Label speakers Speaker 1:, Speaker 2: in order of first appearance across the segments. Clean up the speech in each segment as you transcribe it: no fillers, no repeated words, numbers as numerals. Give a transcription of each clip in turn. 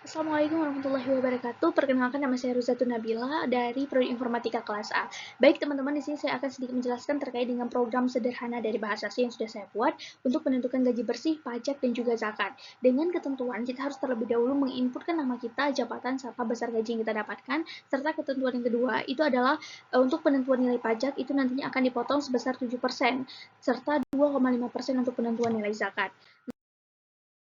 Speaker 1: Assalamualaikum warahmatullahi wabarakatuh. Perkenalkan, nama saya Ruzatun Nabila dari Prodi Informatika kelas A. Baik teman-teman, di sini saya akan sedikit menjelaskan terkait dengan program sederhana dari Bahasa Asing yang sudah saya buat untuk menentukan gaji bersih, pajak, dan juga zakat. Dengan ketentuan, kita harus terlebih dahulu menginputkan nama kita, jabatan, serta besar gaji yang kita dapatkan, serta ketentuan yang kedua itu adalah untuk penentuan nilai pajak itu nantinya akan dipotong sebesar 7%, serta 2,5% untuk penentuan nilai zakat.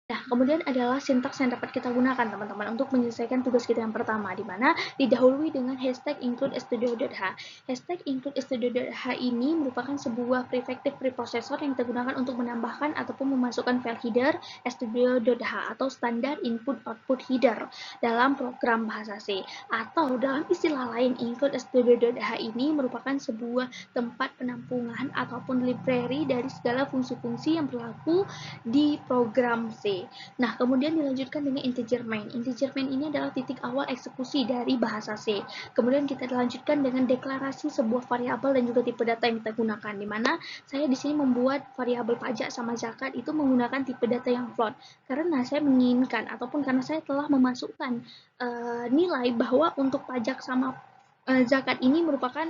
Speaker 1: Nah, kemudian adalah sintaks yang dapat kita gunakan, teman-teman, untuk menyelesaikan tugas kita yang pertama, di mana didahului dengan hashtag include_studio.h. Hashtag include_studio.h ini merupakan sebuah prefektif preprocessor yang kita gunakan untuk menambahkan ataupun memasukkan file header studio.h atau standar input output header dalam program bahasa C. Atau dalam istilah lain, include_studio.h ini merupakan sebuah tempat penampungan ataupun library dari segala fungsi-fungsi yang berlaku di program C. Nah, kemudian dilanjutkan dengan integer main. Integer main ini adalah titik awal eksekusi dari bahasa C. Kemudian kita lanjutkan dengan deklarasi sebuah variabel dan juga tipe data yang kita gunakan, di mana saya di sini membuat variabel pajak sama zakat itu menggunakan tipe data yang float, karena saya menginginkan ataupun karena saya telah memasukkan nilai bahwa untuk pajak sama zakat ini merupakan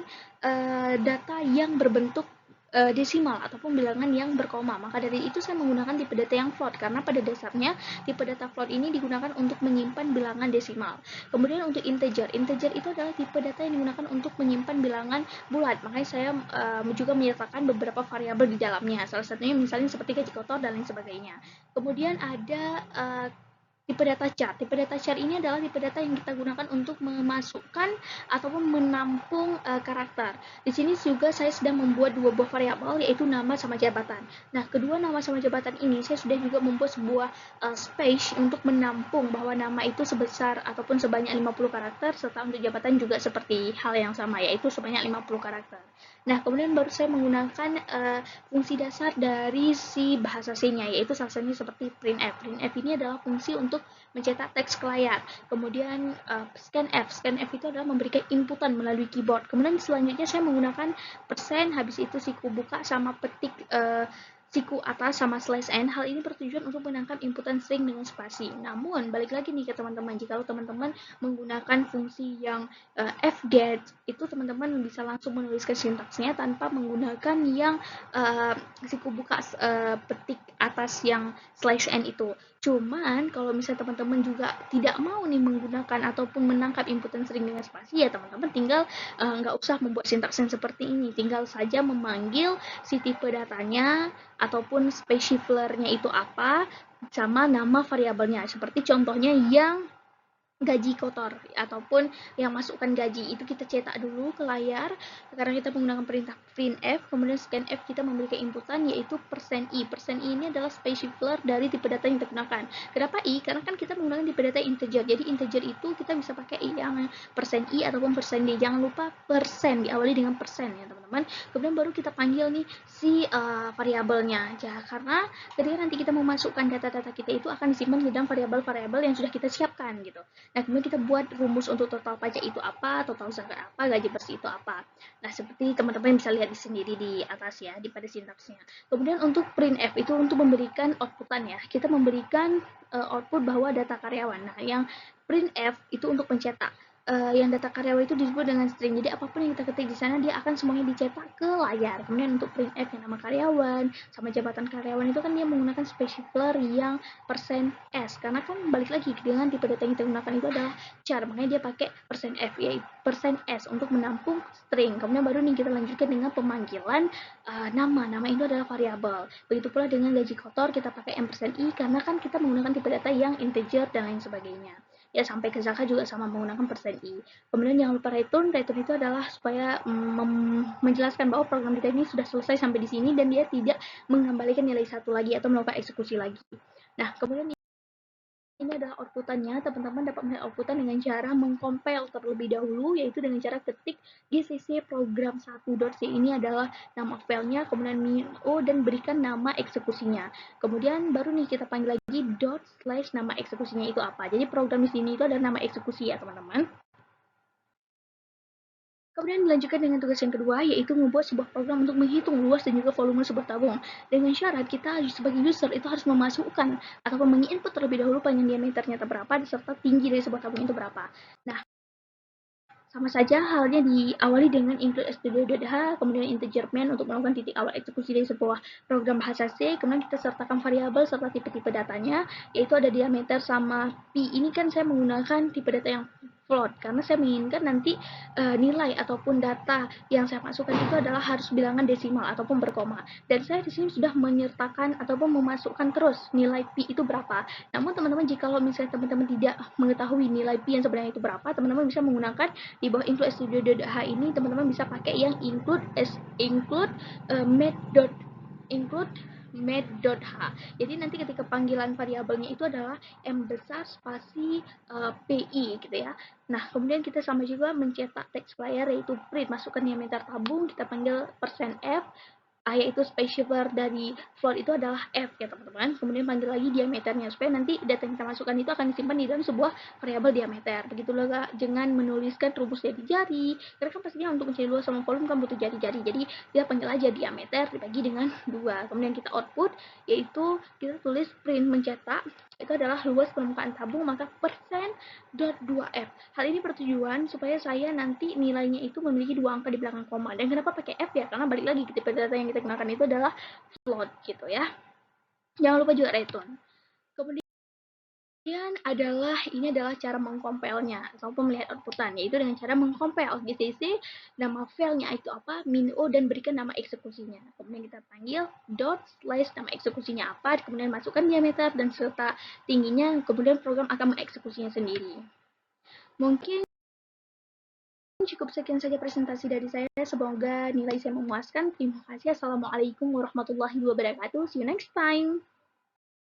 Speaker 1: data yang berbentuk desimal ataupun bilangan yang berkoma. Maka dari itu saya menggunakan tipe data yang float, karena pada dasarnya tipe data float ini digunakan untuk menyimpan bilangan desimal. Kemudian untuk integer, integer itu adalah tipe data yang digunakan untuk menyimpan bilangan bulat. Makanya saya juga menyertakan beberapa variabel di dalamnya. Salah satunya misalnya seperti gaji kotor dan lain sebagainya. Kemudian ada tipe data chart. Tipe data chart ini adalah tipe data yang kita gunakan untuk memasukkan ataupun menampung karakter. Di sini juga saya sedang membuat dua buah variabel, yaitu nama sama jabatan. Nah, kedua nama sama jabatan ini saya sudah juga membuat sebuah space untuk menampung bahwa nama itu sebesar ataupun sebanyak 50 karakter, serta untuk jabatan juga seperti hal yang sama, yaitu sebanyak 50 karakter. Nah, kemudian baru saya menggunakan fungsi dasar dari si bahasa C-nya, yaitu salah satunya seperti printf. Printf ini adalah fungsi untuk mencetak teks ke layar. Kemudian scanf. Scanf itu adalah memberikan inputan melalui keyboard. Kemudian selanjutnya saya menggunakan persen, habis itu siku buka sama petik siku atas sama slash n. Hal ini bertujuan untuk menangkap inputan string dengan spasi. Namun, balik lagi nih ke teman-teman, jika teman-teman menggunakan fungsi yang fget, itu teman-teman bisa langsung menuliskan sintaksnya tanpa menggunakan yang siku buka petik atas yang slash n itu. Cuman kalau misalnya teman-teman juga tidak mau nih menggunakan ataupun menangkap inputan string dengan spasi, ya teman-teman tinggal nggak usah membuat sintaks yang seperti ini, tinggal saja memanggil si tipe datanya ataupun specifier-nya itu apa sama nama variabelnya. Seperti contohnya yang gaji kotor ataupun yang masukkan gaji itu kita cetak dulu ke layar karena kita menggunakan perintah printf. Kemudian scanf kita memberikan inputan yaitu %i. %i ini adalah specifier dari tipe data yang kita gunakan. Kenapa i? Karena kan kita menggunakan tipe data integer, jadi integer itu kita bisa pakai yang %i ataupun %d. Jangan lupa persen, diawali dengan persen ya teman-teman. Kemudian baru kita panggil nih si variabelnya ya, karena ketika nanti kita memasukkan data-data kita itu akan disimpan di dalam variabel-variabel yang sudah kita siapkan gitu. Nah, kemudian kita buat rumus untuk total pajak itu apa, total zakat apa, gaji bersih itu apa. Nah, seperti teman-teman bisa lihat di sendiri di atas ya, di pada sintaksnya. Kemudian untuk printf itu untuk memberikan outputan ya. Kita memberikan output bahwa data karyawan. Nah, yang printf itu untuk mencetak. Yang data karyawan itu disebut dengan string. Jadi apapun yang kita ketik di sana dia akan semuanya dicetak ke layar. Kemudian untuk printf yang nama karyawan sama jabatan karyawan itu kan dia menggunakan specifier yang %s, karena kan balik lagi dengan tipe data yang kita gunakan itu adalah char, makanya dia pakai %f yaitu %s untuk menampung string. Kemudian baru nih kita lanjutkan dengan pemanggilan nama itu adalah variabel. Begitu pula dengan gaji kotor kita pakai %i karena kan kita menggunakan tipe data yang integer dan lain sebagainya. Ya, sampai ke zakat juga sama menggunakan %i. Kemudian jangan lupa return. Return itu adalah supaya menjelaskan bahwa program kita ini sudah selesai sampai di sini dan dia tidak mengembalikan nilai satu lagi atau melakukan eksekusi lagi. Nah, kemudian ini adalah outputannya. Teman-teman dapat melihat outputan dengan cara mengcompile terlebih dahulu, yaitu dengan cara ketik gcc program1.c. Ini adalah nama filenya, kemudian o dan berikan nama eksekusinya. Kemudian baru nih kita panggil lagi dot slash nama eksekusinya itu apa. Jadi program di sini itu adalah nama eksekusi ya teman-teman. Kemudian dilanjutkan dengan tugas yang kedua, yaitu membuat sebuah program untuk menghitung luas dan juga volume sebuah tabung. Dengan syarat kita sebagai user itu harus memasukkan ataupun menginput terlebih dahulu panjang diameternya berapa serta tinggi dari sebuah tabung itu berapa. Nah, sama saja halnya diawali dengan include std.h, kemudian integer main untuk melakukan titik awal eksekusi dari sebuah program bahasa C, kemudian kita sertakan variabel serta tipe-tipe datanya, yaitu ada diameter sama pi. Ini kan saya menggunakan tipe data yang float, karena saya menginginkan nanti nilai ataupun data yang saya masukkan itu adalah harus bilangan desimal ataupun berkoma. Dan saya di sini sudah menyertakan ataupun memasukkan terus nilai pi itu berapa. Namun teman-teman jika misalnya teman-teman tidak mengetahui nilai pi yang sebenarnya itu berapa, teman-teman bisa menggunakan di bawah include studio.h ini teman-teman bisa pakai yang include math.h. Jadi nanti ketika panggilan variabelnya itu adalah m besar spasi pi gitu ya. Nah, kemudian kita sama juga mencetak text layer yaitu print, masukkan diameter tabung, kita panggil %f, yaitu specifier dari float itu adalah f ya teman-teman. Kemudian panggil lagi diameternya supaya nanti data yang kita masukkan itu akan disimpan di dalam sebuah variabel diameter. Begitulah Kak, jangan menuliskan rumus jari-jari. Karena kan pastinya untuk mencari luas sama volume kan butuh jari-jari. Jadi kita panggil aja diameter dibagi dengan 2. Kemudian kita output yaitu kita tulis print mencetak itu adalah luas permukaan tabung maka %.2f. Hal ini bertujuan supaya saya nanti nilainya itu memiliki 2 angka di belakang koma. Dan kenapa pakai f ya? Karena balik lagi tipe data yang kita gunakan itu adalah float gitu ya. Jangan lupa juga return. Kemudian ini adalah cara mengcompile-nya ataupun melihat outputan, yaitu dengan cara mengcompile gcc nama filenya itu apa, min.o, dan berikan nama eksekusinya. Kemudian kita panggil dot slash nama eksekusinya apa, kemudian masukkan diameter dan serta tingginya, kemudian program akan mengeksekusinya sendiri. Mungkin cukup sekian saja presentasi dari saya. Semoga nilai saya memuaskan. Terima kasih. Assalamualaikum warahmatullahi wabarakatuh. See you next time.